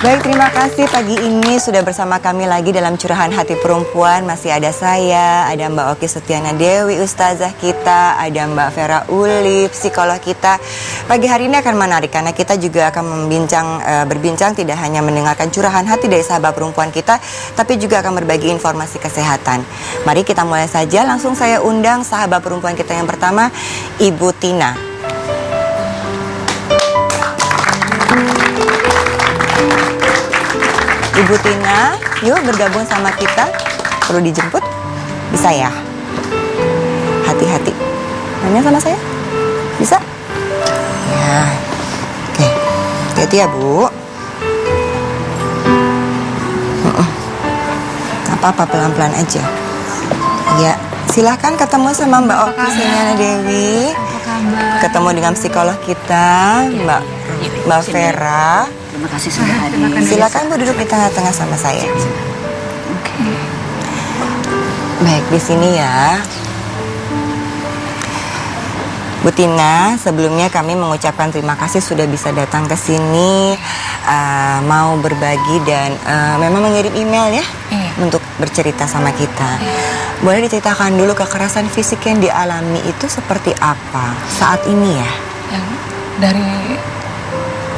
Baik, terima kasih pagi ini sudah bersama kami lagi dalam Curahan Hati Perempuan. Masih ada saya, ada Mbak Oki Setiana Dewi, Ustazah kita, ada Mbak Vera Uli, psikolog kita. Pagi hari ini akan menarik karena kita juga akan berbincang tidak hanya mendengarkan curahan hati dari sahabat perempuan kita, tapi juga akan berbagi informasi kesehatan. Mari kita mulai saja, langsung saya undang sahabat perempuan kita yang pertama, Ibu Tina. Ibu Tina, yuk bergabung sama kita. Perlu dijemput? Bisa ya? Hati-hati. Nanya sama saya? Bisa? Ya. Oke. Hati-hati ya, Bu. Gak apa-apa, pelan-pelan aja. Ya, silahkan ketemu sama Mbak Oki Setiana Dewi. Ketemu dengan psikolog kita, Mbak Vera. Terima kasih sudah hadir. Silakan Bu duduk di tengah-tengah sama saya. Oke. Baik, di sini ya. Bu Tina, sebelumnya kami mengucapkan terima kasih sudah bisa datang ke sini, mau berbagi dan memang mengirim email ya, untuk bercerita sama kita. Boleh diceritakan dulu kekerasan fisik yang dialami itu seperti apa saat ini ya? Yang dari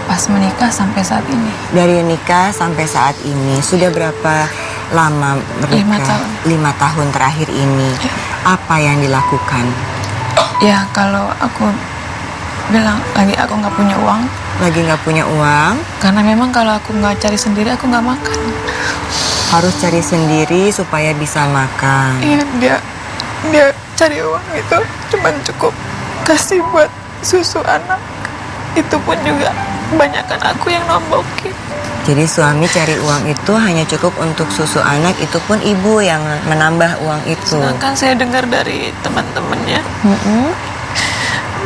pas menikah sampai saat ini. Dari nikah sampai saat ini sudah berapa lama menikah? 5 tahun terakhir ini. Apa yang dilakukan? Ya kalau aku bilang lagi aku nggak punya uang. Lagi nggak punya uang? Karena memang kalau aku nggak cari sendiri aku nggak makan. Harus cari sendiri supaya bisa makan. Iya, dia cari uang itu cuman cukup kasih buat susu anak. Itu pun juga kebanyakan aku yang nombokin. Jadi suami cari uang itu hanya cukup untuk susu anak, itu pun ibu yang menambah uang itu. Sedangkan saya dengar dari teman-temannya,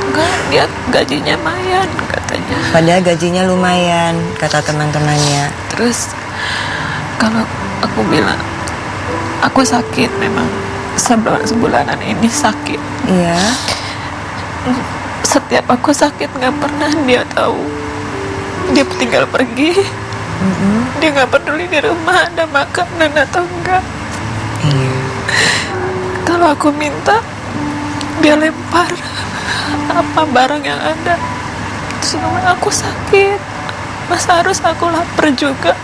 enggak, dia gajinya lumayan katanya. Padahal gajinya lumayan, kata teman-temannya. Terus kalau aku bilang, aku sakit memang, sebulanan ini sakit. Iya. Setiap aku sakit nggak pernah dia tahu. Dia tinggal pergi. Dia nggak peduli di rumah ada makanan atau enggak. Iya. Kalau aku minta, dia lempar apa barang yang ada. Terus aku sakit, masa harus aku lapar juga?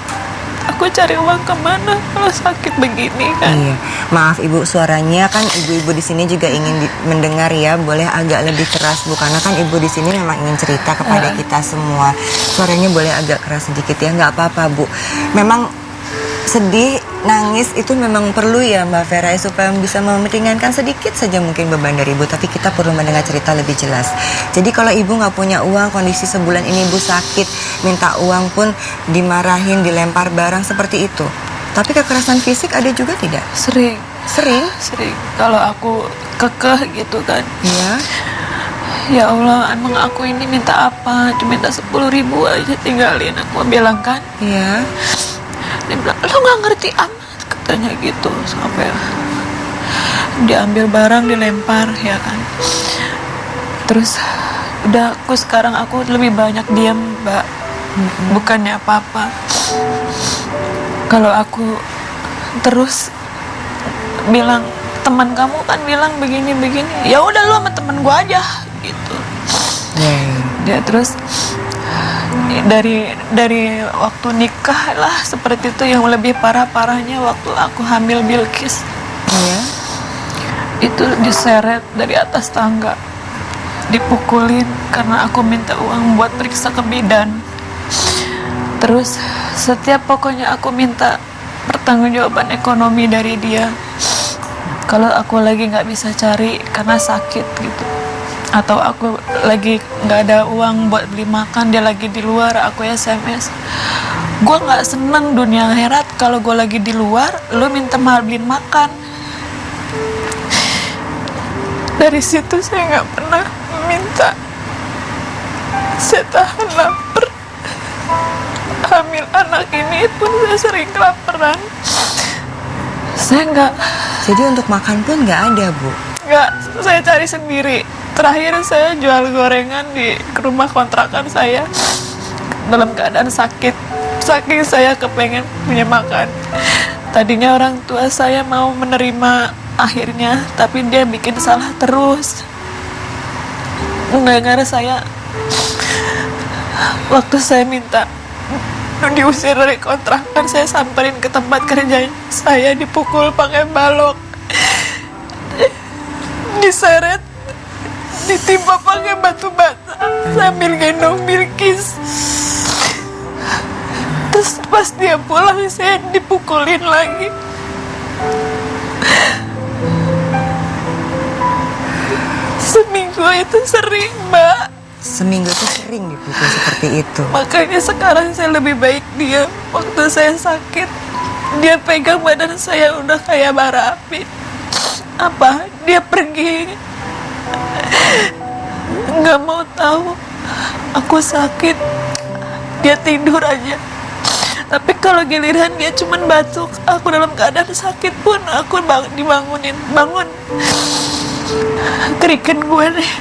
Aku cari uang kemana kalau sakit begini kan? Iya, maaf Ibu, suaranya kan ibu-ibu di sini juga ingin mendengar ya. Boleh agak lebih keras Bu, karena kan Ibu di sini memang ingin cerita kepada kita semua. Suaranya boleh agak keras sedikit ya, nggak apa-apa Bu. Memang sedih, nangis itu memang perlu ya Mbak Vera, supaya bisa meringankan sedikit saja mungkin beban dari Ibu. Tapi kita perlu mendengar cerita lebih jelas. Jadi kalau Ibu nggak punya uang, kondisi sebulan ini Ibu sakit, minta uang pun dimarahin, dilempar barang seperti itu. Tapi kekerasan fisik ada juga tidak? Sering. Sering? Kalau aku kekeh gitu kan. Iya. Ya Allah, emang aku ini minta apa? Cuma minta 10.000 aja, tinggalin. Aku bilang kan. Iya. Dia bilang, lo gak ngerti amat, katanya gitu. Sampai dia ambil barang, dilempar, ya kan. Terus udah sekarang aku lebih banyak diam, Mbak. Bukannya apa-apa. Kalau aku terus bilang, teman kamu kan bilang begini-begini, ya udah lo sama temen gue aja gitu. Dia terus dari waktu nikah lah seperti itu, yang lebih parahnya waktu aku hamil Bilqis. Iya. Itu diseret dari atas tangga, dipukulin karena aku minta uang buat periksa ke bidan. Terus setiap pokoknya aku minta pertanggungjawaban ekonomi dari dia. Kalau aku lagi nggak bisa cari karena sakit gitu, atau aku lagi nggak ada uang buat beli makan, dia lagi di luar, aku SMS. Gue nggak seneng dunia akhirat kalau gue lagi di luar, lo minta mahal beliin makan. Dari situ saya nggak pernah minta. Saya tahan lapar. Hamil anak ini pun saya sering kelaparan. Saya nggak. Jadi untuk makan pun nggak ada Bu? Nggak, saya cari sendiri. Terakhir saya jual gorengan di rumah kontrakan saya dalam keadaan sakit Saking saya kepengen punya makan. Tadinya orang tua saya mau menerima akhirnya, tapi dia bikin salah terus. Mendengar saya, waktu saya minta diusir dari kontrakan, saya samperin ke tempat kerja saya, dipukul pakai balok, diseret, ditimpa pakai batu bata sambil gendong Bilkis. Terus pas dia pulang saya dipukulin lagi. Seminggu itu sering, Mbak. Seminggu itu sering dipukul seperti itu. Makanya sekarang saya lebih baik diam. Waktu saya sakit, dia pegang badan saya udah kayak bara api. Apa? Dia pergi, nggak mau tahu aku sakit. Dia tidur aja. Tapi kalau giliran dia cuman batuk, aku dalam keadaan sakit pun aku dibangunin, bangun. Kerikin gue nih,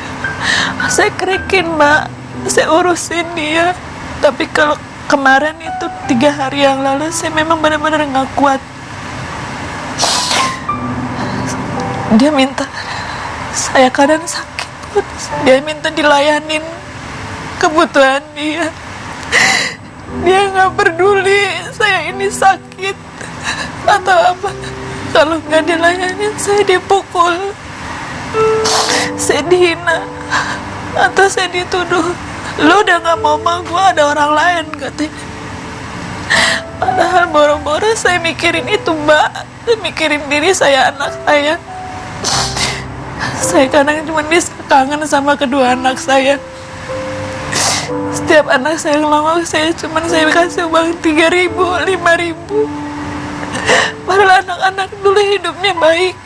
saya kerikin, Mbak. Saya urusin dia. Tapi kalau kemarin itu 3 hari yang lalu, saya memang benar-benar nggak kuat. Dia minta, saya kadang sakit pun dia minta dilayanin kebutuhan dia. Dia nggak peduli saya ini sakit atau apa. Kalau nggak dilayanin, saya dipukul, saya dihina, atau saya dituduh, lu udah nggak mau sama gue, ada orang lain, katanya. Padahal boro-boro saya mikirin itu, Mbak. Saya mikirin diri saya, anak saya. Saya kadang cuma bisa kangen sama kedua anak saya. Setiap anak saya ngelawak saya kasih uang 3.000, 5.000. Padahal anak-anak dulu hidupnya baik,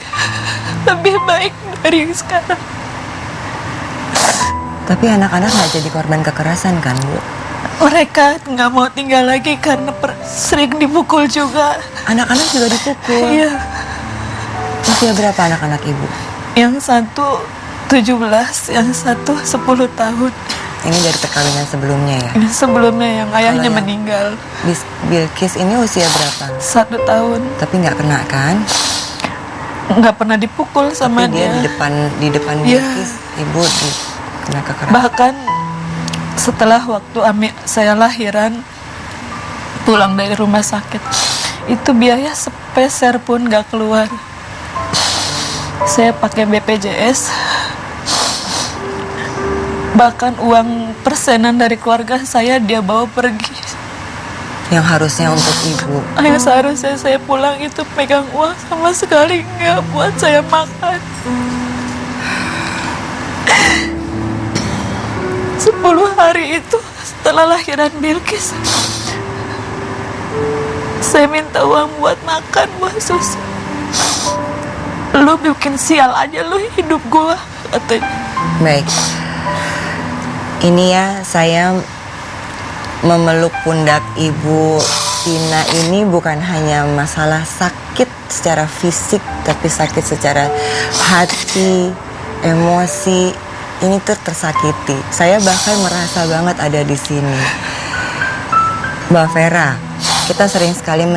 lebih baik dari sekarang. Tapi anak-anak nggak jadi korban kekerasan kan, Bu? Mereka nggak mau tinggal lagi karena sering dipukul juga. Anak-anak juga dipukul? Iya. Usia berapa anak-anak Ibu? Yang satu 17, yang satu 10 tahun. Ini dari perkawinan sebelumnya ya? Ini sebelumnya yang ayahnya yang meninggal. Bilkis ini usia berapa? 1 tahun. Tapi nggak kena kan? Nggak pernah dipukul sama Tapi dia di depan Iya. Bilkis, Ibu kena kekerasan. Bahkan setelah waktu saya lahiran, pulang dari rumah sakit, itu biaya sepeser pun nggak keluar. Saya pakai BPJS. Bahkan uang persenan dari keluarga saya dia bawa pergi. Yang harusnya untuk Ibu. Yang seharusnya saya pulang itu pegang uang sama sekali nggak buat saya makan. 10 hari itu setelah lahiran Bilkis, saya minta uang buat makan, buat susu. Lu bikin sial aja lu hidup gua, katanya. Baik. Ini ya, saya memeluk pundak Ibu Tina ini bukan hanya masalah sakit secara fisik, tapi sakit secara hati, emosi. Ini tuh tersakiti. Saya bahkan merasa banget ada di sini. Mbak Vera, kita sering sekali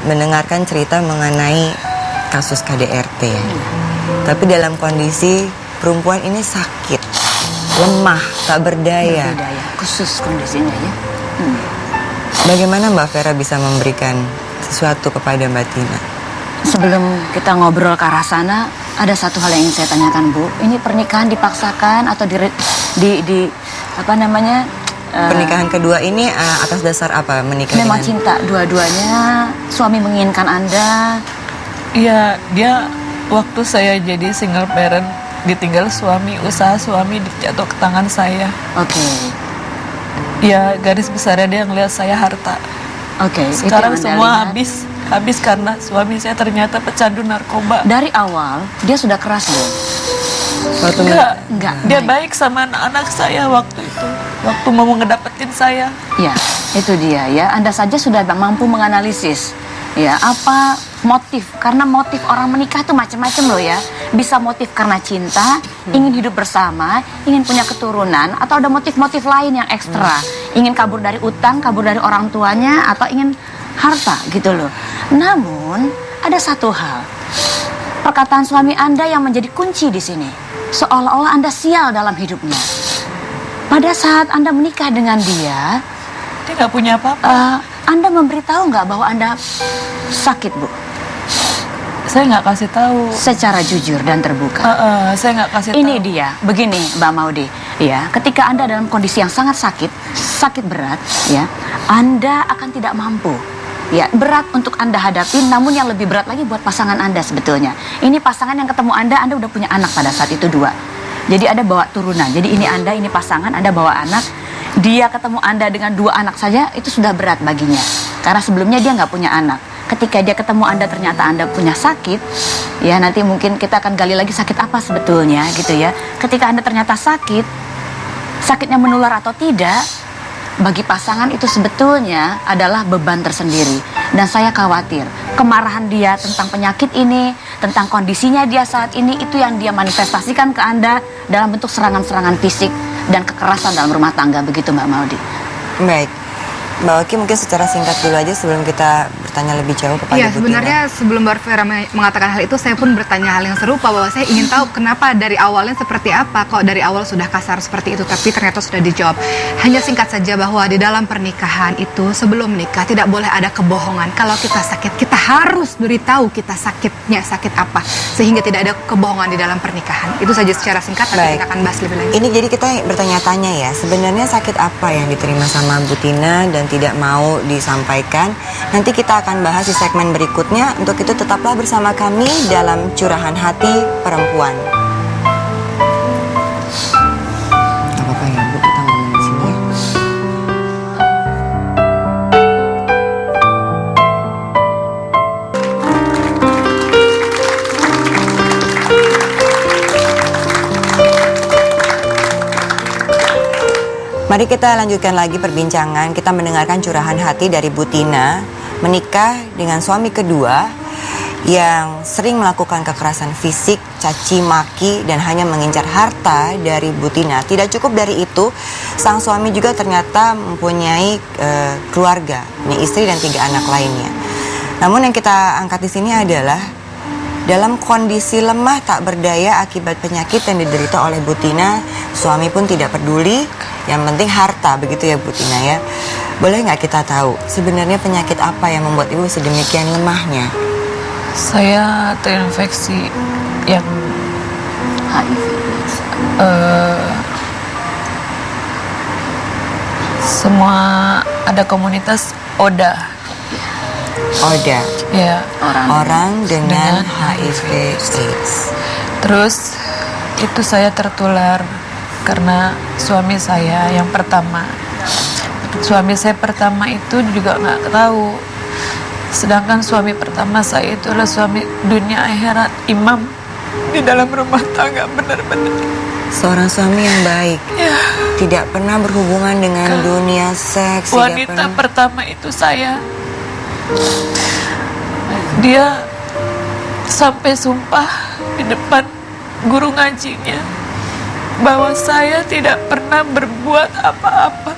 mendengarkan cerita mengenai kasus KDRT ya. Tapi dalam kondisi perempuan ini sakit, lemah, tak berdaya. Khusus kondisinya ya. Bagaimana Mbak Vera bisa memberikan sesuatu kepada Mbak Tina? Sebelum kita ngobrol ke arah sana, ada satu hal yang ingin saya tanyakan, Bu. Ini pernikahan dipaksakan atau apa namanya? Pernikahan kedua ini atas dasar apa menikah Memang dengan? cinta dua-duanya. Suami menginginkan Anda. Iya, dia waktu saya jadi single parent, ditinggal suami, usaha suami dijatuh ke tangan saya. Oke. Ya, garis besarnya dia ngelihat saya harta. Oke. itu Sekarang yang Anda semua lihat. habis karena suami saya ternyata pecandu narkoba. Dari awal dia sudah keras, Bu. Enggak. Dia baik sama anak-anak saya waktu itu. Waktu mau ngedapetin saya. Ya, itu dia ya. Anda saja sudah mampu menganalisis ya apa motif. Karena motif orang menikah itu macam-macam loh ya. Bisa motif karena cinta, ingin hidup bersama, ingin punya keturunan, atau ada motif-motif lain yang ekstra. ingin kabur dari utang, kabur dari orang tuanya, atau ingin harta gitu loh. Namun ada satu hal, perkataan suami Anda yang menjadi kunci di sini. Seolah-olah Anda sial dalam hidupnya. Pada saat Anda menikah dengan dia nggak punya apa-apa. Anda memberitahu nggak bahwa Anda sakit, Bu? Saya nggak kasih tahu. Secara jujur dan terbuka. Saya nggak kasih tahu. Ini dia, begini Mbak Maudy, ya, ketika Anda dalam kondisi yang sangat sakit berat, ya, Anda akan tidak mampu. Ya, berat untuk Anda hadapi, namun yang lebih berat lagi buat pasangan Anda sebetulnya. Ini pasangan yang ketemu Anda udah punya anak pada saat itu 2. Jadi Anda bawa turunan. Jadi ini Anda, ini pasangan, Anda bawa anak. Dia ketemu Anda dengan 2 anak saja, itu sudah berat baginya. Karena sebelumnya dia nggak punya anak. Ketika dia ketemu Anda ternyata Anda punya sakit, ya nanti mungkin kita akan gali lagi sakit apa sebetulnya gitu ya. Ketika Anda ternyata sakit, sakitnya menular atau tidak, bagi pasangan itu sebetulnya adalah beban tersendiri. Dan saya khawatir kemarahan dia tentang penyakit ini, tentang kondisinya dia saat ini, itu yang dia manifestasikan ke Anda dalam bentuk serangan-serangan fisik dan kekerasan dalam rumah tangga, begitu Mbak Maudy. Baik, Mbak Oki mungkin secara singkat dulu aja sebelum kita bertanya lebih jauh kepada Iya, Bu sebenarnya sebelum Mbak Vera mengatakan hal itu, saya pun bertanya hal yang serupa, bahwa saya ingin tahu kenapa dari awalnya seperti apa, kok dari awal sudah kasar seperti itu, tapi ternyata sudah dijawab. Hanya singkat saja bahwa di dalam pernikahan itu, sebelum menikah tidak boleh ada kebohongan. Kalau kita sakit, kita harus beritahu kita sakitnya, sakit apa, sehingga tidak ada kebohongan di dalam pernikahan. Itu saja secara singkat, nanti kita akan bahas lebih lanjut. Ini jadi kita bertanya-tanya ya, sebenarnya sakit apa yang diterima sama Bu Tina dan tidak mau disampaikan. Nanti kita akan bahas di segmen berikutnya. Untuk itu tetaplah bersama kami dalam Curahan Hati Perempuan. Gak apa-apa ya Bu, kita ngomong di sini ya. Mari kita lanjutkan lagi perbincangan. Kita mendengarkan curahan hati dari Bu Tina, menikah dengan suami kedua yang sering melakukan kekerasan fisik, caci maki, dan hanya mengincar harta dari Bu Tina. Tidak cukup dari itu, sang suami juga ternyata mempunyai keluarga, punya istri dan 3 anak lainnya. Namun yang kita angkat di sini adalah dalam kondisi lemah tak berdaya akibat penyakit yang diderita oleh Bu Tina, suami pun tidak peduli, yang penting harta, begitu ya Bu Tina ya. Boleh nggak kita tahu sebenarnya penyakit apa yang membuat Ibu sedemikian lemahnya? Saya terinfeksi yang HIV. semua ada komunitas ODA. ODA, Ya, orang dengan Dengan HIV/AIDS. terus itu saya tertular karena suami saya yang pertama. Suami saya pertama itu juga nggak tahu. Sedangkan suami pertama saya itu adalah suami dunia akhirat, imam di dalam rumah tangga, benar-benar. Seorang suami yang baik, tidak pernah berhubungan dengan dunia seks. Tidak Wanita pernah. pertama itu saya. Dia sampai sumpah di depan guru ngajinya bahwa saya tidak pernah berbuat apa-apa.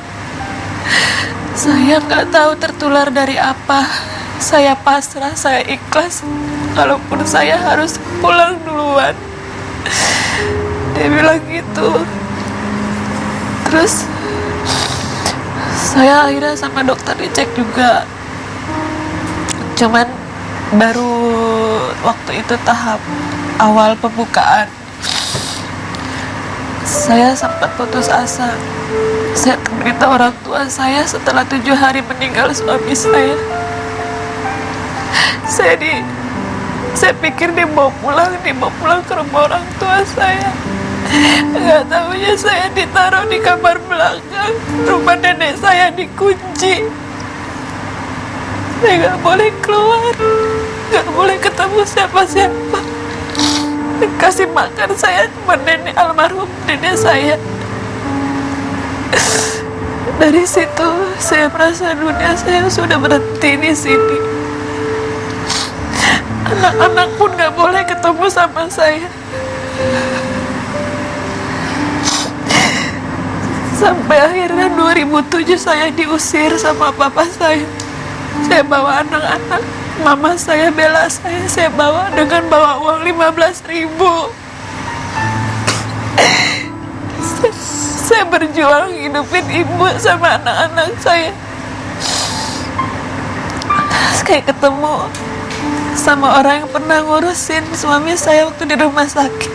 Saya nggak tahu tertular dari apa. Saya pasrah, saya ikhlas. Kalaupun saya harus pulang duluan. Dia bilang gitu. Terus saya akhirnya sama dokter dicek juga. Cuman baru waktu itu tahap awal pembukaan. Saya sempat putus asa. Saya berita orang tua saya setelah 7 hari meninggal suami saya. Saya pikir dia mau pulang ke rumah orang tua saya. Nggak tahunya saya ditaruh di kamar belakang. Rumah nenek saya dikunci. Saya nggak boleh keluar, nggak boleh ketemu siapa-siapa. Kasih makan saya cuma nenek almarhum nenek saya. Dari situ saya merasa dunia saya sudah berhenti di sini. Anak-anak pun nggak boleh ketemu sama saya. Sampai akhirnya 2007 saya diusir sama papa saya. Saya bawa anak-anak, mama saya bela saya bawa dengan bawa uang 15.000. Saya berjuang hidupin ibu sama anak-anak saya. Kayak ketemu sama orang yang pernah ngurusin suami saya waktu di rumah sakit.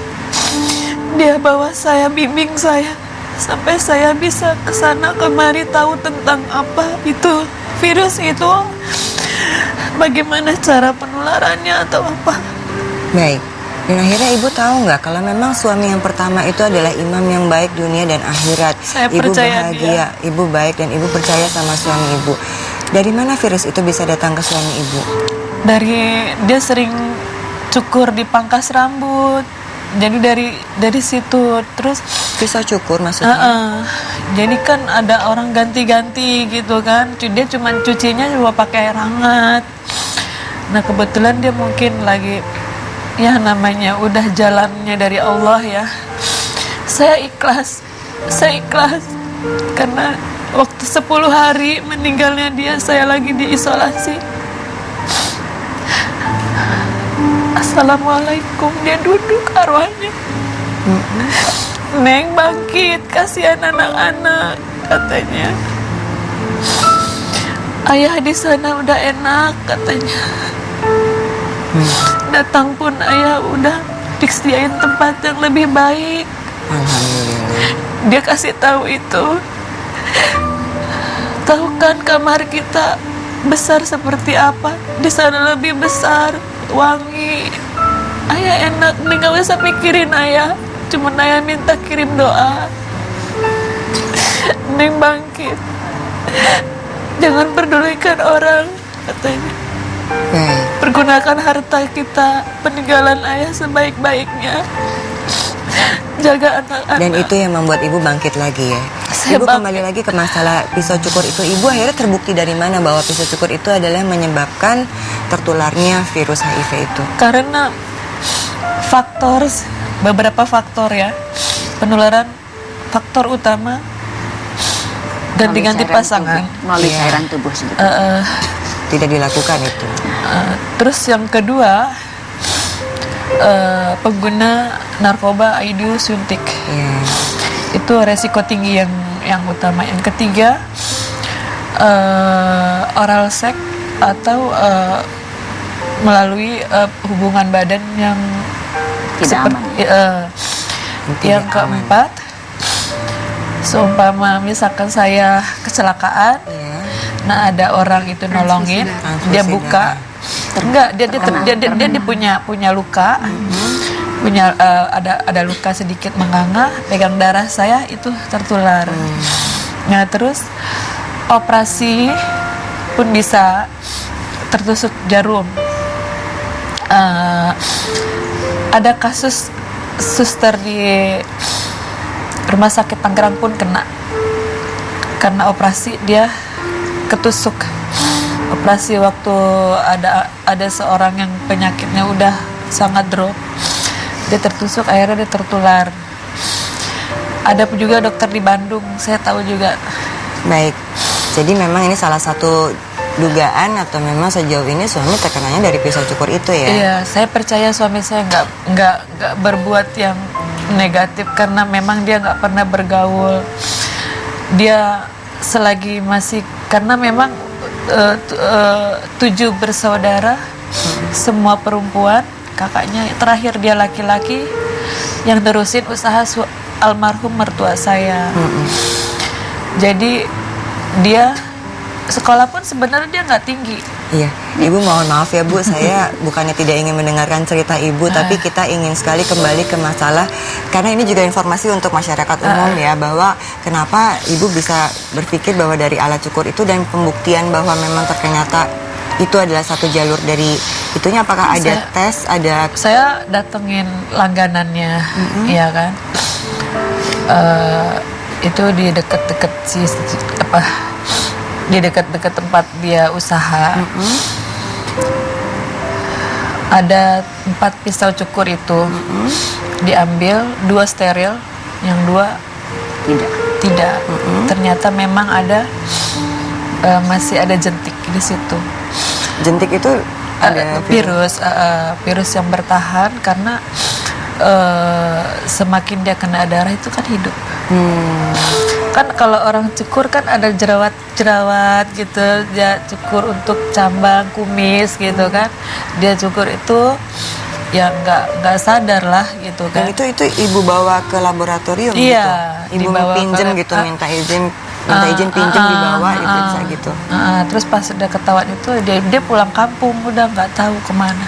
Dia bawa saya, bimbing saya sampai saya bisa kesana kemari tahu tentang apa itu virus itu, bagaimana cara penularannya atau apa. Baik. Dan akhirnya ibu tahu nggak kalau memang suami yang pertama itu adalah imam yang baik dunia dan akhirat. Saya Ibu percaya bahagia, ibu baik dan ibu percaya sama suami ibu. Dari mana virus itu bisa datang ke suami ibu? Dari dia sering cukur di pangkas rambut. Jadi dari situ terus Pisau cukur maksudnya? jadi kan ada orang ganti-ganti gitu kan. Dia cuma cucinya cuma pakai air hangat. Nah kebetulan dia mungkin lagi ya namanya udah jalannya dari Allah ya. Saya ikhlas karena waktu 10 hari meninggalnya dia saya lagi diisolasi. Assalamualaikum, dia duduk arwahnya. Neng bangkit, kasihan anak-anak katanya. Ayah di sana udah enak katanya. Datang pun ayah udah disediain tempat yang lebih baik. Alhamdulillah. Dia kasih tahu itu. Tahu kan kamar kita besar seperti apa? Di sana lebih besar, wangi. Ayah enak, nih gak usah pikirin ayah. Cuman ayah minta kirim doa. Neng bangkit. Jangan pedulikan orang katanya. Baik. Pergunakan harta kita peninggalan ayah sebaik-baiknya. Jaga anak-anak. Dan itu yang membuat ibu bangkit lagi ya. Saya Ibu bangkit. kembali lagi ke masalah pisau cukur itu. Ibu akhirnya terbukti dari mana bahwa pisau cukur itu adalah yang menyebabkan tertularnya virus HIV itu? Karena beberapa faktor ya penularan. Faktor utama ganti-ganti Melalui cairan pasangan. tubuh, melalui Iya. cairan tubuh sebetulnya. Tidak dilakukan itu. Terus yang kedua pengguna narkoba IDU suntik. Iya. Itu resiko tinggi yang utama. Yang ketiga oral seks atau melalui hubungan badan yang Tidak aman. Yang keempat, seumpama misalkan saya kecelakaan, Iya. nah ada orang itu nolongin, Transfusi dia buka, enggak dia punya luka, punya ada luka sedikit menganga, pegang darah saya itu tertular. Nah terus operasi pun bisa tertusuk jarum. Ada kasus suster di rumah sakit Tangerang pun kena karena operasi, dia ketusuk operasi waktu ada seorang yang penyakitnya udah sangat drop, dia tertusuk, akhirnya dia tertular. Ada juga dokter di Bandung, saya tahu juga. Baik. Jadi memang ini salah satu dugaan atau memang sejauh ini suami terkenanya dari pisau cukur itu ya? Iya, saya percaya suami saya nggak berbuat yang negatif karena memang dia nggak pernah bergaul. Dia selagi masih, karena memang 7 bersaudara, semua perempuan, kakaknya terakhir dia laki-laki yang terusin usaha almarhum mertua saya. Jadi dia sekolah pun sebenarnya dia nggak tinggi. Iya, Ibu mohon maaf ya Bu, saya bukannya tidak ingin mendengarkan cerita Ibu, tapi kita ingin sekali kembali ke masalah, karena ini juga informasi untuk masyarakat umum ya, bahwa kenapa Ibu bisa berpikir bahwa dari alat cukur itu dan pembuktian bahwa memang ternyata itu adalah satu jalur dari itunya, apakah ada tes, ada... Saya datengin langganannya, ya kan, itu di dekat-dekat di dekat-dekat tempat dia usaha. Ada 4 pisau cukur itu diambil, 2 steril, yang 2 Tidak. Ternyata memang ada masih ada jentik di situ. Jentik itu ada Virus yang bertahan karena semakin dia kena darah itu kan hidup. Kan kalau orang cukur kan ada jerawat gitu, dia cukur untuk cambang, kumis gitu kan. Dia cukur itu ya nggak sadar lah gitu kan. Dan itu ibu bawa ke laboratorium Iya, gitu. Ibu dibawa pinjem ke- gitu, minta izin pinjem dibawa diperiksa gitu. Terus pas udah ketahuan itu dia pulang kampung, udah nggak tahu kemana.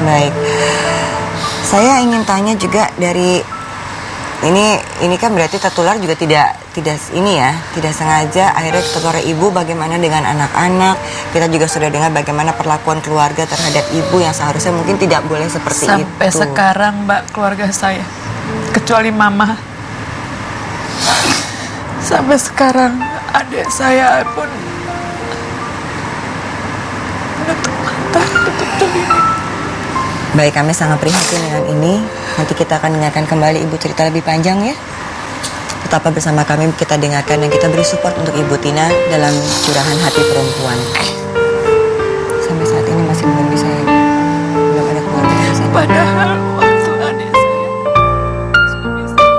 Baik. Saya ingin tanya juga dari ini kan berarti tertular juga tidak ini ya, tidak sengaja akhirnya tertular ibu. Bagaimana dengan anak-anak? Kita juga sudah dengar bagaimana perlakuan keluarga terhadap ibu yang seharusnya mungkin tidak boleh seperti Sampai itu. sekarang Mbak, keluarga saya kecuali mama, sampai sekarang adik saya pun menutup mata, menutup telinga. Baik, kami sangat prihatin dengan ini. Nanti kita akan dengarkan kembali ibu cerita lebih panjang ya. Tetaplah bersama kami, kita dengarkan dan kita beri support untuk Ibu Tina dalam curahan hati perempuan. Sampai saat ini masih belum ada keluarga yang bisa. Padahal waktu adik saya suami saya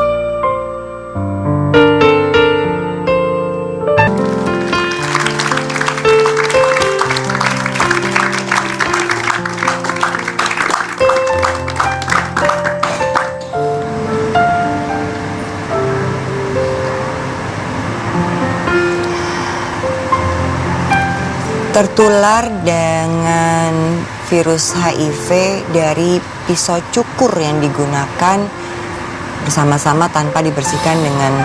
Tertular dengan virus HIV dari pisau cukur yang digunakan bersama-sama tanpa dibersihkan dengan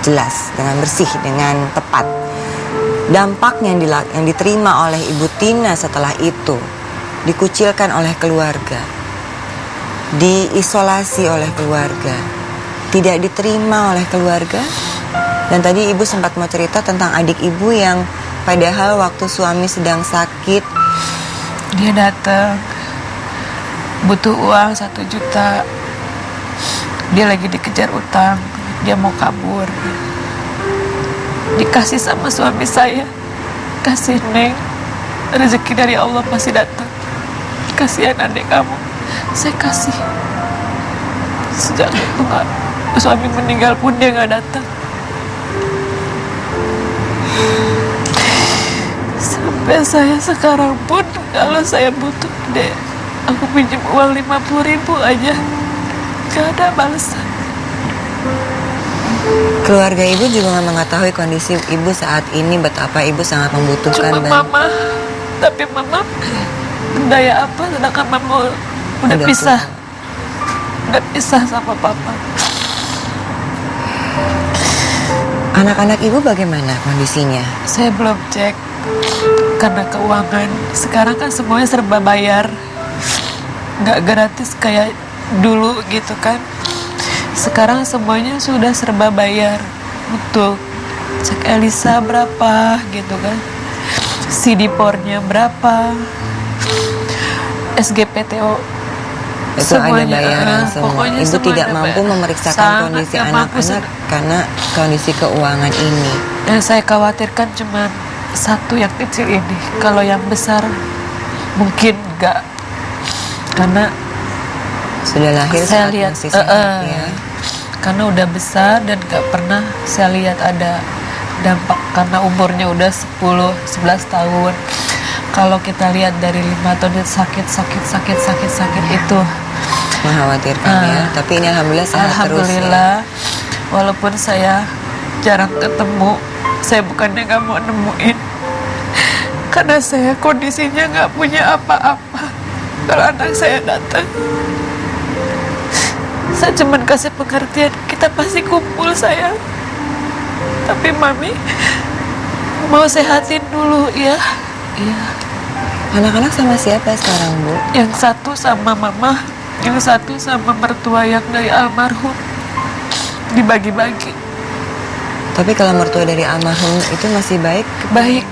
jelas, dengan bersih, dengan tepat. Dampaknya yang diterima oleh Ibu Tina setelah itu, dikucilkan oleh keluarga, diisolasi oleh keluarga, tidak diterima oleh keluarga. Dan tadi ibu sempat mau cerita tentang adik ibu yang padahal waktu suami sedang sakit, dia datang butuh uang 1 juta, dia lagi dikejar utang, dia mau kabur, dikasih sama suami saya, kasih Neng, rezeki dari Allah pasti datang, kasihan adik kamu, saya kasih. Sejak itu suami meninggal pun dia nggak datang. Sampai saya sekarang pun kalau saya butuh deh, aku pinjam uang 50.000 aja, gak ada balasan. keluarga ibu juga mengetahui kondisi ibu saat ini, betapa ibu sangat membutuhkan. Cuma mama, tapi mama daya apa, sedangkan mama udah pisah, udah pisah sama papa. Anak-anak ibu bagaimana kondisinya? Saya belum cek karena keuangan. Sekarang kan semuanya serba bayar, nggak gratis kayak dulu gitu kan. Sekarang semuanya sudah serba bayar. Untuk cek Elisa berapa gitu kan, CD pornya berapa, SGPTO Itu semuanya, ada bayaran semua. pokoknya Ibu semua tidak ada mampu bayaran. memeriksakan Sangat kondisi nggak mampu, anak-anak karena kondisi keuangan ini. Yang saya khawatirkan cuma satu yang kecil ini. Kalau yang besar mungkin enggak, karena Sudah lahir saya saat lihat masih sehat ya. karena udah besar dan gak pernah saya lihat ada dampak karena umurnya udah 10-11 tahun. Kalau kita lihat dari 5 tahun dia sakit itu Mengkhawatirkan ya. Tapi ini alhamdulillah sehat terus ya. alhamdulillah. Walaupun saya jarang ketemu, saya bukannya gak mau nemuin, karena saya kondisinya gak punya apa-apa. Kalau anak saya datang, saya cuman kasih pengertian, kita pasti kumpul sayang, tapi mami mau sehatin dulu ya. Iya. Anak-anak sama siapa sekarang, Bu? Yang satu sama mama, yang satu sama mertua yang dari almarhum, dibagi-bagi. Tapi kalau mertua dari almarhum itu masih baik? Baik,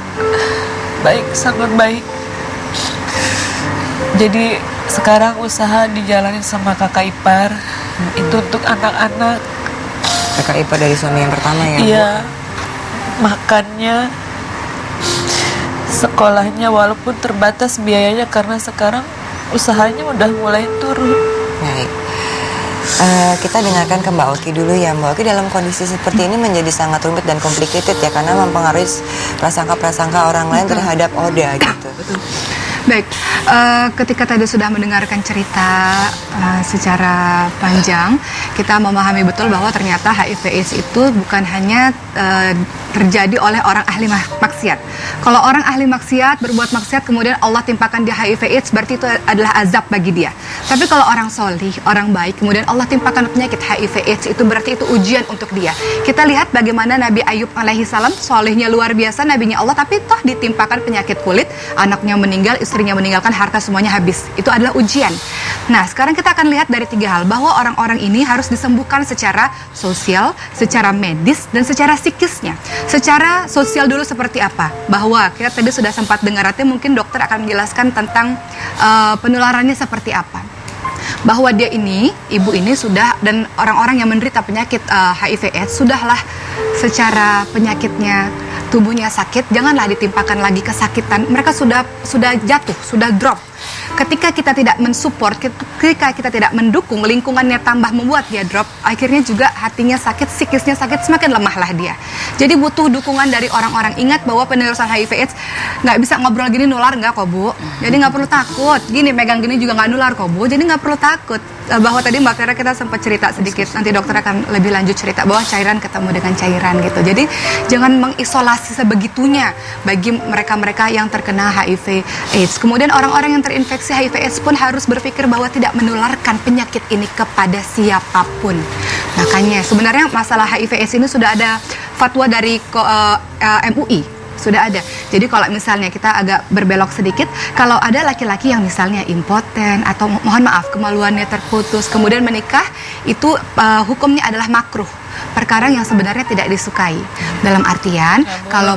baik, sangat baik. Jadi sekarang usaha dijalanin sama kakak ipar, itu untuk anak-anak. kakak ipar dari suami yang pertama ya, Bu? Iya, makannya, sekolahnya walaupun terbatas biayanya karena sekarang usahanya udah mulai turun. Baik. Kita dengarkan ke Mbak Oki dulu ya. Mbak Oki, dalam kondisi seperti ini menjadi sangat rumit dan complicated ya, karena mempengaruhi prasangka-prasangka orang lain terhadap Oda gitu. Baik, ketika tadi sudah mendengarkan cerita secara panjang, kita memahami betul bahwa ternyata HIV/AIDS itu bukan hanya terjadi oleh orang ahli maksiat. Kalau orang ahli maksiat berbuat maksiat kemudian Allah timpakan dia HIV/AIDS, berarti itu adalah azab bagi dia. Tapi kalau orang solih, orang baik, kemudian Allah timpakan penyakit HIV/AIDS, itu berarti itu ujian untuk dia. Kita lihat bagaimana Nabi Ayub alaihi salam, solihnya luar biasa, nabinya Allah, tapi toh ditimpakan penyakit kulit, anaknya meninggal, istrinya meninggalkan, harta semuanya habis. Itu adalah ujian. Nah, sekarang kita akan lihat dari 3 hal, bahwa orang-orang ini harus disembuhkan secara sosial, secara medis, dan secara psikisnya. Secara sosial dulu seperti apa? Bahwa kita tadi sudah sempat dengar, artinya mungkin dokter akan menjelaskan tentang penularannya seperti apa. Bahwa dia ini, ibu ini sudah, dan orang-orang yang menderita penyakit HIV/AIDS sudahlah secara penyakitnya, tubuhnya sakit, janganlah ditimpakan lagi kesakitan. Mereka sudah jatuh, sudah drop. Ketika kita tidak mensupport, ketika kita tidak mendukung, lingkungannya tambah membuat dia drop, akhirnya juga hatinya sakit, psikisnya sakit, semakin lemahlah dia. Jadi butuh dukungan dari orang-orang. Ingat bahwa penerusan HIV/AIDS nggak bisa ngobrol gini nular, nggak kok, Bu. Jadi nggak perlu takut. Gini, megang gini juga nggak nular kok, Bu. Jadi nggak perlu takut. Bahwa tadi Mbak Vera kita sempat cerita sedikit, nanti dokter akan lebih lanjut cerita bahwa cairan ketemu dengan cairan gitu. Jadi jangan mengisolasi sebegitunya bagi mereka-mereka yang terkena HIV/AIDS. Kemudian orang-orang yang terinfeksi HIV/AIDS pun harus berpikir bahwa tidak menularkan penyakit ini kepada siapapun. Makanya sebenarnya masalah HIV/AIDS ini sudah ada fatwa dari MUI. Sudah ada. Jadi kalau misalnya kita agak berbelok sedikit, kalau ada laki-laki yang misalnya impoten atau mohon maaf kemaluannya terputus kemudian menikah, itu hukumnya adalah makruh. Perkara yang sebenarnya tidak disukai. Dalam artian kalau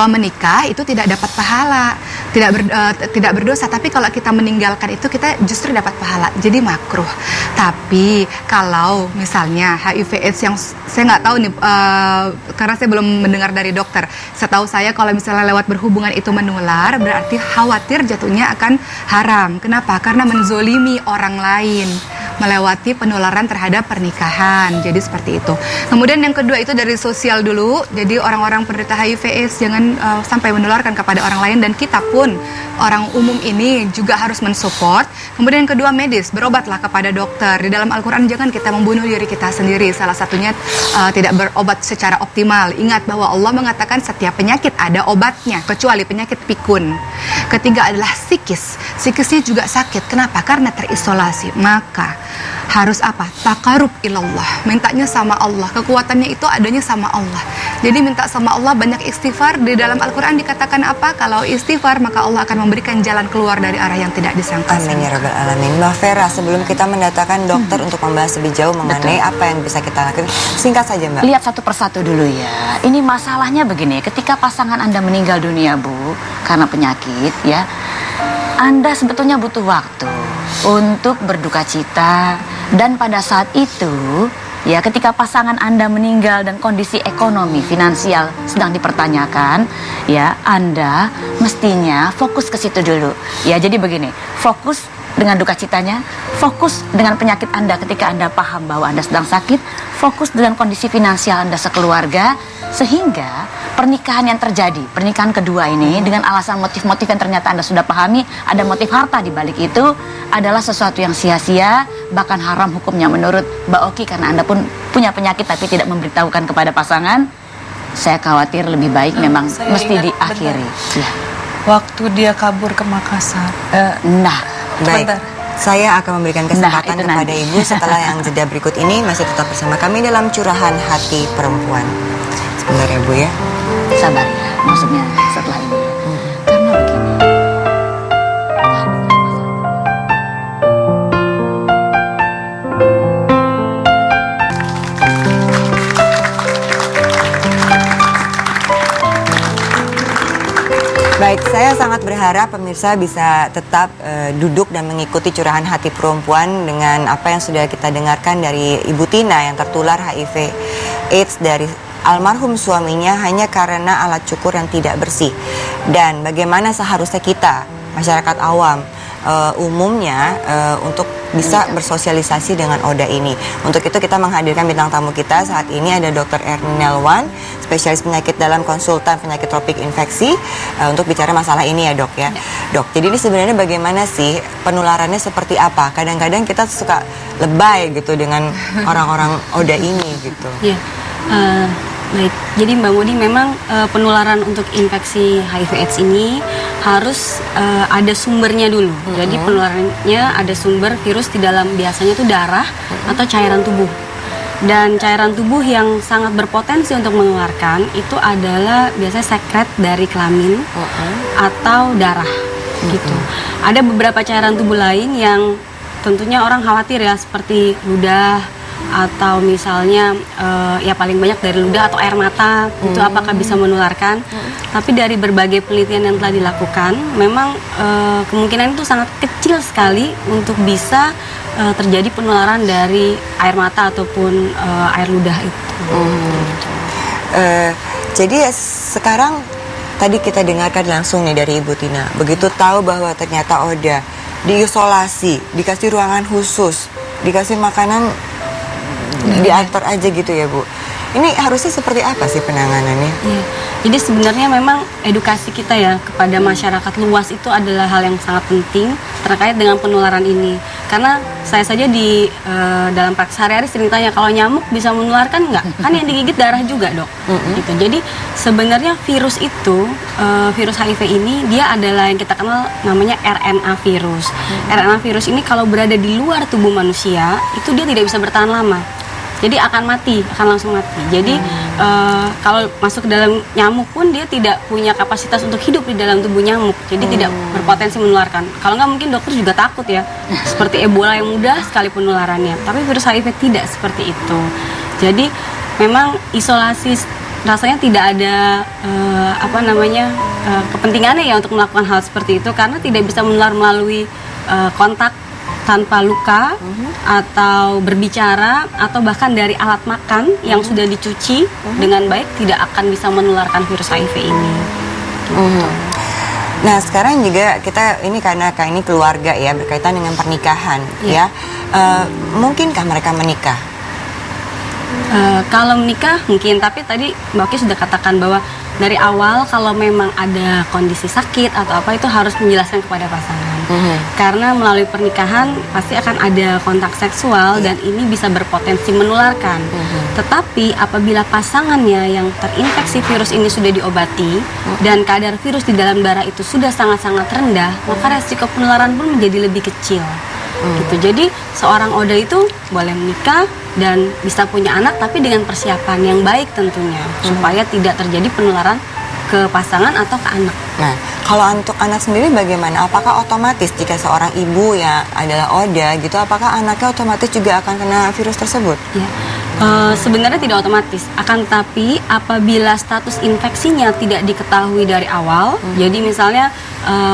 menikah itu tidak dapat pahala, tidak berdosa. Tapi kalau kita meninggalkan itu, kita justru dapat pahala. Jadi makruh. Tapi kalau misalnya HIV/AIDS yang saya nggak tahu nih, karena saya belum mendengar dari dokter. Setahu saya kalau misalnya lewat berhubungan itu menular, berarti khawatir jatuhnya akan haram. Kenapa? Karena menzolimi orang lain, melewati penularan terhadap pernikahan. Jadi seperti itu. Kemudian yang kedua itu dari sosial dulu. Jadi orang-orang penderita HIV/AIDS jangan sampai menularkan kepada orang lain, dan kita pun orang umum ini juga harus mensupport. Kemudian yang kedua medis, berobatlah kepada dokter. Di dalam Al-Quran jangan kita membunuh diri kita sendiri. Salah satunya tidak berobat secara optimal. Ingat bahwa Allah mengatakan setiap penyakit ada obatnya, kecuali penyakit pikun. Ketiga adalah psikis. Psikisnya juga sakit. Kenapa? Karena terisolasi. Maka harus apa? Taqarrub ilallah. Mintanya sama Allah. Kekuatannya itu adanya sama Allah. Jadi minta sama Allah, banyak istighfar. Di dalam Al-Quran dikatakan apa? Kalau istighfar maka Allah akan memberikan jalan keluar dari arah yang tidak disangka. Amin ya rabbal alamin. Mbak Vera, sebelum kita mendatangkan dokter untuk membahas lebih jauh mengenai apa yang bisa kita lakukan, singkat saja Mbak. Lihat satu persatu dulu ya. Ini masalahnya begini, ketika pasangan Anda meninggal dunia, Bu, karena penyakit ya, Anda sebetulnya butuh waktu untuk berduka cita. Dan pada saat itu ya, ketika pasangan Anda meninggal dan kondisi ekonomi finansial sedang dipertanyakan, ya Anda mestinya fokus ke situ dulu. Ya, jadi begini, fokus dengan duka citanya, fokus dengan penyakit Anda ketika Anda paham bahwa Anda sedang sakit, fokus dengan kondisi finansial Anda sekeluarga, sehingga pernikahan yang terjadi, pernikahan kedua ini dengan alasan motif-motif yang ternyata Anda sudah pahami, ada motif harta di balik itu, adalah sesuatu yang sia-sia, bahkan haram hukumnya menurut Mbak Oki, karena Anda pun punya penyakit tapi tidak memberitahukan kepada pasangan. Saya khawatir lebih baik memang mesti diakhiri. Ya. Waktu dia kabur ke Makassar. Baik, Bentar. saya akan memberikan kesempatan itu kepada nanti. Ibu setelah yang jeda berikut ini. Masih tetap bersama kami dalam Curahan Hati Perempuan. Sebentar ya Bu ya. Sabar ya, maksudnya setelah ini. Karena begini. Baik, Saya sangat berharap pemirsa bisa tetap duduk dan mengikuti curahan hati perempuan dengan apa yang sudah kita dengarkan dari Ibu Tina yang tertular HIV AIDS dari almarhum suaminya hanya karena alat cukur yang tidak bersih. Dan bagaimana seharusnya kita, masyarakat awam, umumnya untuk bisa bersosialisasi dengan ODA ini. Untuk itu kita menghadirkan bintang tamu kita saat ini ada Dr. Ernel Wan, spesialis penyakit dalam, konsultan penyakit tropik infeksi, untuk bicara masalah ini ya dok ya. Dok, jadi ini sebenarnya bagaimana sih penularannya seperti apa? Kadang-kadang kita suka lebay gitu dengan orang-orang ODA ini gitu. Ya, baik. Jadi Mbak Modi memang penularan untuk infeksi HIV/AIDS ini harus ada sumbernya dulu. Jadi penularannya ada sumber virus di dalam biasanya itu darah atau cairan tubuh. Dan cairan tubuh yang sangat berpotensi untuk menularkan itu adalah biasanya sekret dari kelamin atau darah gitu. Ada beberapa cairan tubuh lain yang tentunya orang khawatir ya, seperti ludah atau misalnya ya paling banyak dari ludah atau air mata, itu apakah bisa menularkan. Tapi dari berbagai penelitian yang telah dilakukan memang kemungkinan itu sangat kecil sekali untuk bisa terjadi penularan dari air mata ataupun air ludah itu. Jadi sekarang tadi kita dengarkan langsung nih dari Ibu Tina, begitu tahu bahwa ternyata ODA diisolasi, dikasih ruangan khusus, dikasih makanan diatur aja gitu ya Bu. Ini harusnya seperti apa sih penanganannya? Ya, jadi sebenarnya memang edukasi kita ya kepada masyarakat luas itu adalah hal yang sangat penting terkait dengan penularan ini. Karena saya saja di dalam praktek sehari-hari sering tanya, kalau nyamuk bisa menularkan nggak? Kan yang digigit darah juga dok. Gitu. Jadi sebenarnya virus itu, virus HIV ini dia adalah yang kita kenal namanya RNA virus. RNA virus ini kalau berada di luar tubuh manusia itu dia tidak bisa bertahan lama. Jadi akan mati, akan langsung mati. Jadi kalau masuk ke dalam nyamuk pun dia tidak punya kapasitas untuk hidup di dalam tubuh nyamuk. Jadi tidak berpotensi menularkan. Kalau nggak mungkin dokter juga takut ya. Seperti Ebola yang mudah sekali penularannya. Tapi virus HIV tidak seperti itu. Jadi memang isolasi rasanya tidak ada kepentingannya ya untuk melakukan hal seperti itu, karena tidak bisa menular melalui kontak tanpa luka atau berbicara atau bahkan dari alat makan yang sudah dicuci dengan baik tidak akan bisa menularkan virus HIV ini. Nah sekarang juga kita ini karena ini keluarga ya, berkaitan dengan pernikahan ya. Mungkinkah mereka menikah? Kalau menikah mungkin, tapi tadi Mbak Oki sudah katakan bahwa dari awal kalau memang ada kondisi sakit atau apa itu harus menjelaskan kepada pasangan. Karena melalui pernikahan pasti akan ada kontak seksual dan ini bisa berpotensi menularkan. Tetapi apabila pasangannya yang terinfeksi virus ini sudah diobati dan kadar virus di dalam darah itu sudah sangat-sangat rendah, maka resiko penularan pun menjadi lebih kecil. Gitu. Jadi seorang ODA itu boleh menikah dan bisa punya anak, tapi dengan persiapan yang baik tentunya, supaya tidak terjadi penularan ke pasangan atau ke anak. Nah, kalau untuk anak sendiri bagaimana? Apakah otomatis jika seorang ibu yang adalah ODA gitu, apakah anaknya otomatis juga akan kena virus tersebut? Ya, sebenarnya tidak otomatis. Akan tetapi apabila status infeksinya tidak diketahui dari awal, jadi misalnya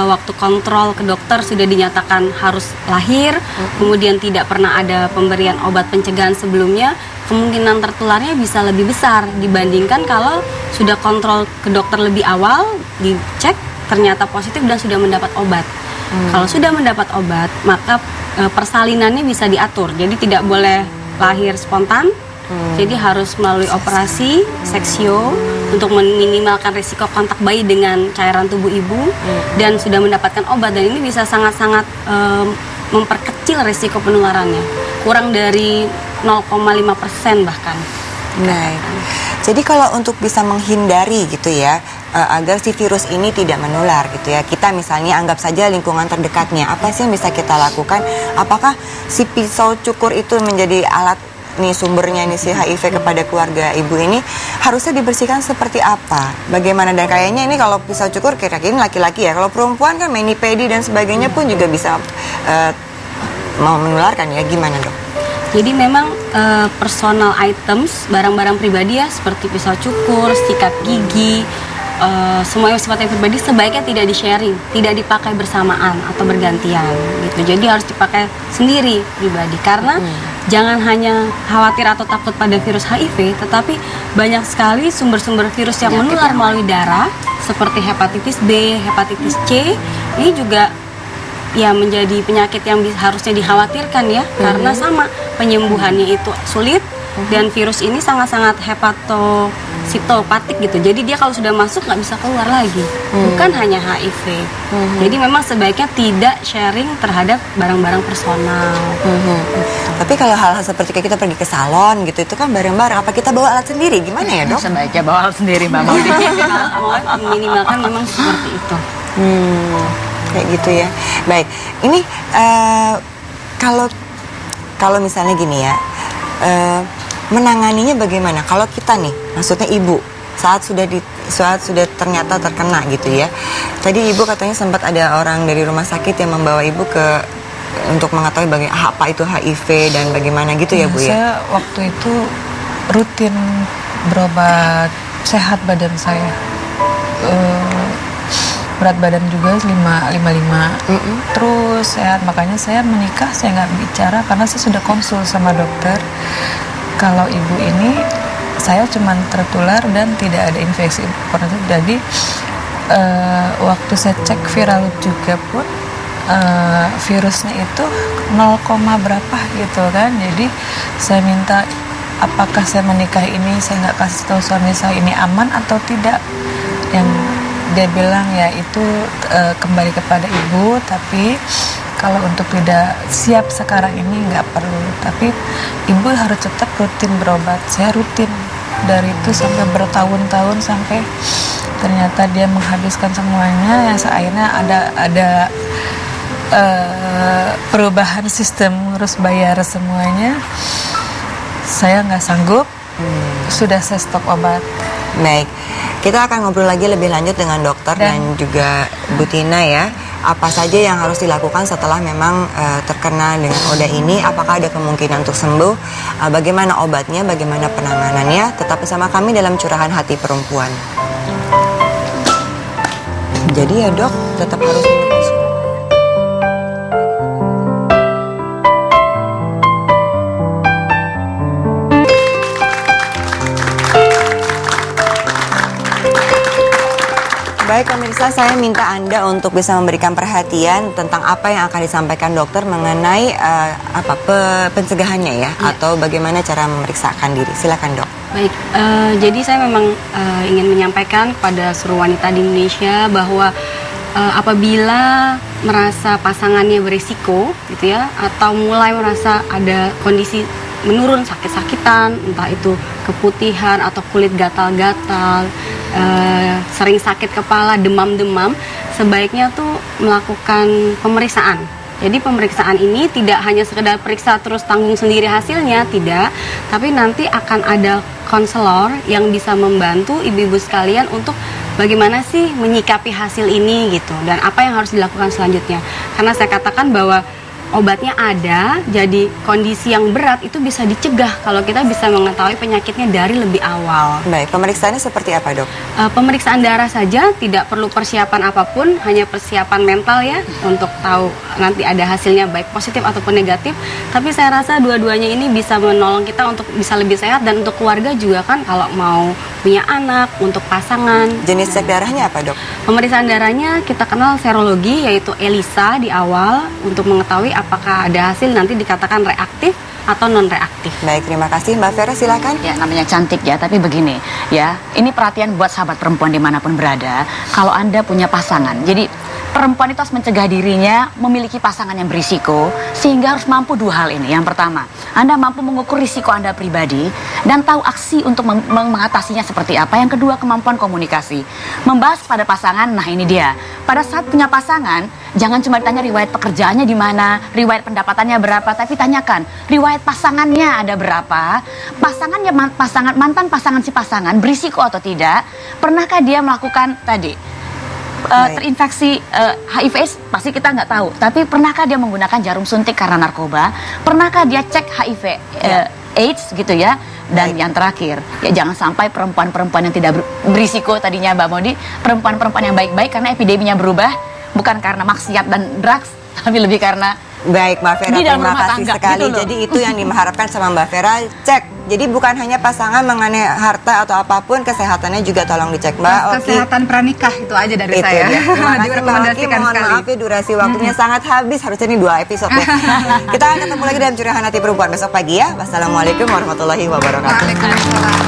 waktu kontrol ke dokter sudah dinyatakan harus lahir, kemudian tidak pernah ada pemberian obat pencegahan sebelumnya, kemungkinan tertularnya bisa lebih besar dibandingkan kalau sudah kontrol ke dokter lebih awal, dicek ternyata positif dan sudah mendapat obat. Kalau sudah mendapat obat, maka persalinannya bisa diatur. Jadi tidak boleh lahir spontan. Jadi harus melalui operasi seksio untuk meminimalkan risiko kontak bayi dengan cairan tubuh ibu, dan sudah mendapatkan obat, dan ini bisa sangat-sangat memperkecil risiko penularannya, kurang dari 0,5% bahkan. Nah, jadi kalau untuk bisa menghindari gitu ya, agar si virus ini tidak menular gitu ya, kita misalnya anggap saja lingkungan terdekatnya, apa sih yang bisa kita lakukan? Apakah si pisau cukur itu menjadi alat nih sumbernya nih si HIV kepada keluarga ibu ini harusnya dibersihkan seperti apa? Bagaimana? Dan kayaknya ini kalau pisau cukur kira-kira laki-laki ya, kalau perempuan kan mani-pedi dan sebagainya pun juga bisa mau menularkan ya, gimana dok? Jadi memang personal items, barang-barang pribadi ya, seperti pisau cukur, sikat gigi, semua yang sifatnya pribadi sebaiknya tidak di-sharing, tidak dipakai bersamaan atau bergantian gitu. Jadi harus dipakai sendiri pribadi karena jangan hanya khawatir atau takut pada virus HIV, tetapi banyak sekali sumber-sumber virus yang menular melalui darah seperti hepatitis B, hepatitis C. Ini juga ya menjadi penyakit yang harusnya dikhawatirkan ya, karena sama penyembuhannya itu sulit dan virus ini sangat-sangat hepatositopatik gitu. Jadi dia kalau sudah masuk nggak bisa keluar lagi. Bukan hanya HIV. Jadi memang sebaiknya tidak sharing terhadap barang-barang personal. Tapi kalau hal-hal seperti kayak kita pergi ke salon gitu, itu kan bareng-bareng. Apa kita bawa alat sendiri? Gimana ya, Dok? Sebaiknya bawa alat sendiri, Mbak Maudi. Minimalkan memang seperti itu. Kayak gitu ya. Baik, ini kalau misalnya gini ya, menanganinya bagaimana? Kalau kita nih, maksudnya ibu saat sudah ternyata terkena gitu ya. Tadi ibu katanya sempat ada orang dari rumah sakit yang membawa ibu untuk mengetahui apa itu HIV dan bagaimana gitu ya, Bu ya. Saya waktu itu rutin berobat sehat badan saya. Berat badan juga 555. Terus sehat, makanya saya menikah saya nggak bicara karena saya sudah konsul sama dokter. Kalau ibu ini saya cuma tertular dan tidak ada infeksi pornografi. Jadi waktu saya cek viral juga pun virusnya itu 0, berapa gitu kan. Jadi saya minta apakah saya menikah ini saya nggak kasih tahu suami saya ini aman atau tidak. Yang dia bilang ya itu kembali kepada ibu, tapi kalau untuk tidak siap sekarang ini nggak perlu. Tapi ibu harus tetap rutin berobat. Saya rutin dari itu sampai bertahun-tahun sampai ternyata dia menghabiskan semuanya. Yang akhirnya ada perubahan sistem, harus bayar semuanya. Saya nggak sanggup, sudah saya stop obat. Baik, kita akan ngobrol lagi lebih lanjut dengan dokter dan juga Bu Tina ya. Apa saja yang harus dilakukan setelah memang terkena dengan ODA ini? Apakah ada kemungkinan untuk sembuh? Bagaimana obatnya? Bagaimana penanganannya? Tetap bersama kami dalam Curahan Hati Perempuan. Jadi ya dok, tetap harus mengikuti suara. Baik pemirsa, saya minta Anda untuk bisa memberikan perhatian tentang apa yang akan disampaikan dokter mengenai pencegahannya ya, atau bagaimana cara memeriksakan diri. Silakan dok. Baik, jadi saya memang ingin menyampaikan kepada seluruh wanita di Indonesia bahwa apabila merasa pasangannya berisiko gitu ya, atau mulai merasa ada kondisi menurun, sakit-sakitan, entah itu keputihan atau kulit gatal-gatal, sering sakit kepala, demam-demam, sebaiknya tuh melakukan pemeriksaan. Jadi pemeriksaan ini tidak hanya sekedar periksa terus tanggung sendiri hasilnya, tidak, tapi nanti akan ada konselor yang bisa membantu ibu-ibu sekalian untuk bagaimana sih menyikapi hasil ini gitu, dan apa yang harus dilakukan selanjutnya. Karena saya katakan bahwa obatnya ada, jadi kondisi yang berat itu bisa dicegah kalau kita bisa mengetahui penyakitnya dari lebih awal. Baik, pemeriksaannya seperti apa dok? Pemeriksaan darah saja, tidak perlu persiapan apapun, hanya persiapan mental ya, untuk tahu nanti ada hasilnya baik positif ataupun negatif. Tapi saya rasa dua-duanya ini bisa menolong kita untuk bisa lebih sehat, dan untuk keluarga juga kan, kalau mau punya anak, untuk pasangan. Jenis cek darahnya apa dok? Pemeriksaan darahnya kita kenal serologi, yaitu ELISA di awal, untuk mengetahui apakah ada hasil nanti dikatakan reaktif atau non-reaktif. Baik, terima kasih. Mbak Vera, silakan. Ya, namanya cantik ya, tapi begini ya, ini perhatian buat sahabat perempuan dimanapun berada. Kalau Anda punya pasangan, jadi perempuan itu harus mencegah dirinya memiliki pasangan yang berisiko, sehingga harus mampu dua hal ini. Yang pertama, Anda mampu mengukur risiko Anda pribadi dan tahu aksi untuk mengatasinya seperti apa. Yang kedua, kemampuan komunikasi, membahas pada pasangan. Nah ini dia, pada saat punya pasangan, jangan cuma ditanya riwayat pekerjaannya di mana, riwayat pendapatannya berapa, tapi tanyakan riwayat pasangannya ada berapa, pasangannya mantan pasangan si pasangan berisiko atau tidak, pernahkah dia melakukan tadi terinfeksi HIV/AIDS, pasti kita nggak tahu, tapi pernahkah dia menggunakan jarum suntik karena narkoba, pernahkah dia cek HIV AIDS gitu ya. Dan yang terakhir, ya jangan sampai perempuan-perempuan yang tidak berisiko tadinya Mbak Maudy, perempuan-perempuan yang baik-baik karena epideminya berubah, bukan karena maksiat dan drugs, tapi lebih karena Baik Mbak Vera, Di dalam terima rumah kasih tangga, sekali. gitu loh. Jadi itu yang diharapkan sama Mbak Vera, cek. Jadi bukan hanya pasangan mengenai harta atau apapun, kesehatannya juga tolong dicek Mbak. Oki. Kesehatan pranikah itu aja dari Itu saya. dia. Terima kasih Mbak Oki, Direkomendasikan mohon sekali. maaf ya durasi waktunya sangat habis, harusnya ini 2 episode ya. Kita akan ketemu lagi dalam Curahan Hati Perempuan besok pagi ya. Wassalamualaikum warahmatullahi wabarakatuh. Waalaikumsalam.